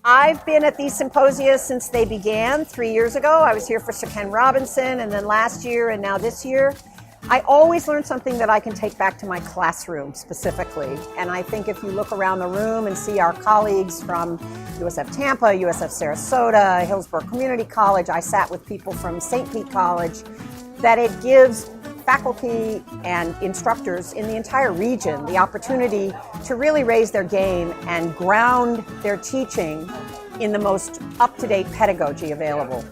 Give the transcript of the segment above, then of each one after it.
I've been at these symposia since they began 3 years ago. I was here for Sir Ken Robinson, and then last year and now this year. I always learn something that I can take back to my classroom specifically. And I think if you look around the room and see our colleagues from USF Tampa, USF Sarasota, Hillsborough Community College, I sat with people from St. Pete College, that it gives faculty and instructors in the entire region the opportunity to really raise their game and ground their teaching in the most up-to-date pedagogy available.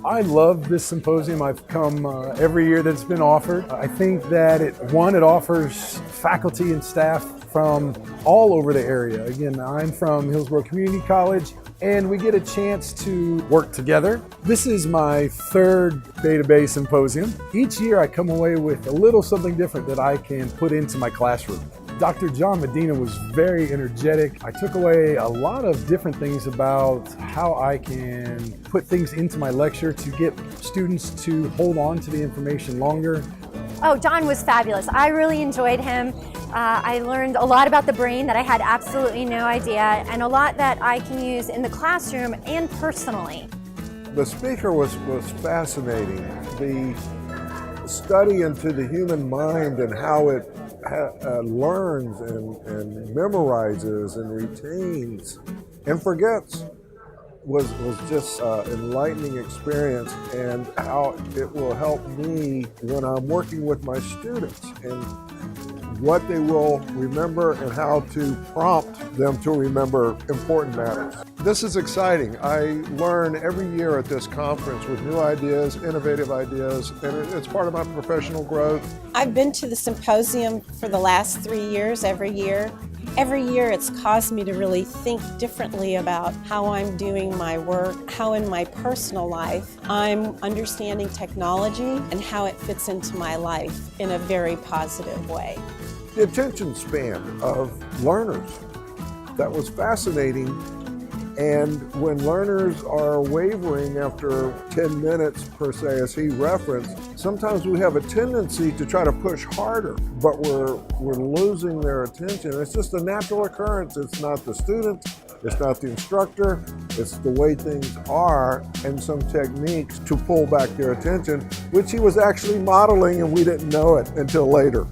I love this symposium. I've come every year that it's been offered. I think that it offers faculty and staff from all over the area. Again, I'm from Hillsborough Community College, and we get a chance to work together. This is my third Bay-to-Bay Symposium. Each year I come away with a little something different that I can put into my classroom. Dr. John Medina was very energetic. I took away a lot of different things about how I can put things into my lecture to get students to hold on to the information longer. Oh, John was fabulous. I really enjoyed him. I learned a lot about the brain that I had absolutely no idea, and a lot that I can use in the classroom and personally. The speaker was fascinating. The study into the human mind and how it learns and memorizes and retains and forgets was just an enlightening experience, and how it will help me when I'm working with my students and what they will remember and how to prompt them to remember important matters. This is exciting. I learn every year at this conference with new ideas, innovative ideas, and it's part of my professional growth. I've been to the symposium for the last 3 years, every year. Every year it's caused me to really think differently about how I'm doing my work, how in my personal life I'm understanding technology and how it fits into my life in a very positive way. The attention span of learners, that was fascinating. And when learners are wavering after 10 minutes per se, as he referenced, sometimes we have a tendency to try to push harder, but we're losing their attention. It's just a natural occurrence. It's not the student, it's not the instructor, it's the way things are, and some techniques to pull back their attention, which he was actually modeling, and we didn't know it until later.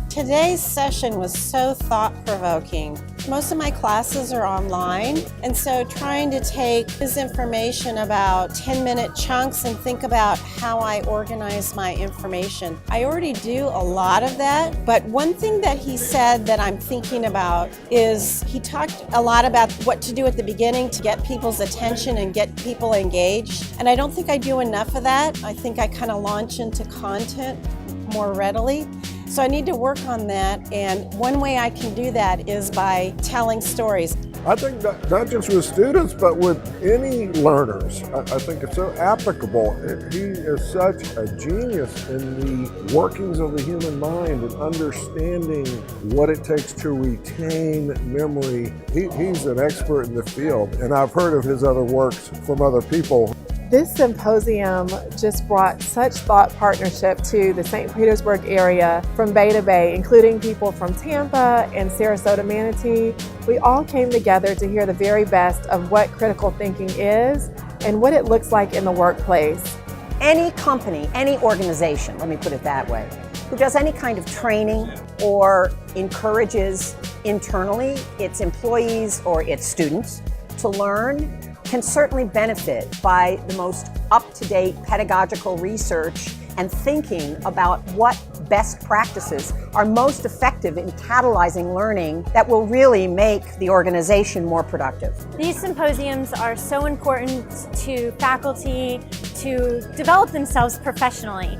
Today's session was so thought-provoking. Most of my classes are online, and so trying to take this information about 10-minute chunks and think about how I organize my information. I already do a lot of that, but one thing that he said that I'm thinking about is he talked a lot about what to do at the beginning to get people's attention and get people engaged, and I don't think I do enough of that. I think I kind of launch into content more readily. So I need to work on that, and one way I can do that is by telling stories. I think not just with students, but with any learners. I think it's so applicable. He is such a genius in the workings of the human mind and understanding what it takes to retain memory. He's an expert in the field, and I've heard of his other works from other people. This symposium just brought such thought partnership to the St. Petersburg area from Bay to Bay, including people from Tampa and Sarasota, Manatee. We all came together to hear the very best of what critical thinking is and what it looks like in the workplace. Any company, any organization, let me put it that way, who does any kind of training or encourages internally its employees or its students to learn can certainly benefit by the most up-to-date pedagogical research and thinking about what best practices are most effective in catalyzing learning that will really make the organization more productive. These symposiums are so important to faculty to develop themselves professionally.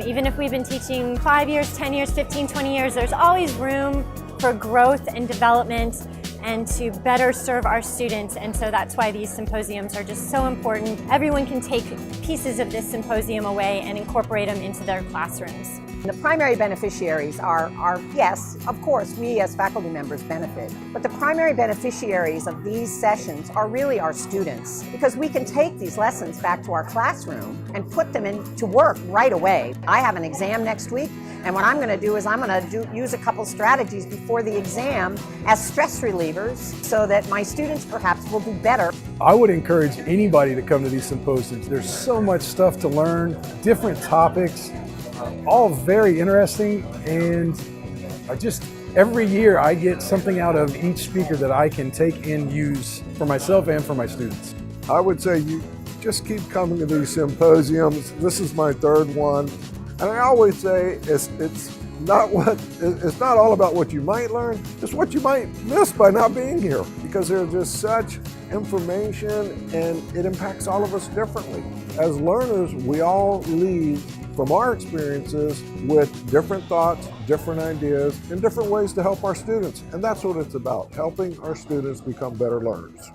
Even if we've been teaching 5 years, 10 years, 15, 20 years, there's always room for growth and development and to better serve our students, and so that's why these symposiums are just so important. Everyone can take pieces of this symposium away and incorporate them into their classrooms. The primary beneficiaries are yes, of course, we as faculty members benefit, but the primary beneficiaries of these sessions are really our students, because we can take these lessons back to our classroom and put them into work right away. I have an exam next week, and what I'm going to do is I'm going to use a couple strategies before the exam as stress relievers so that my students perhaps will do better. I would encourage anybody to come to these symposiums. There's so much stuff to learn, different topics, all very interesting, and every year I get something out of each speaker that I can take and use for myself and for my students. I would say you just keep coming to these symposiums. This is my third one. And I always say it's not all about what you might learn, it's what you might miss by not being here, because there's just such information and it impacts all of us differently. As learners, we all leave from our experiences with different thoughts, different ideas, and different ways to help our students. And that's what it's about, helping our students become better learners.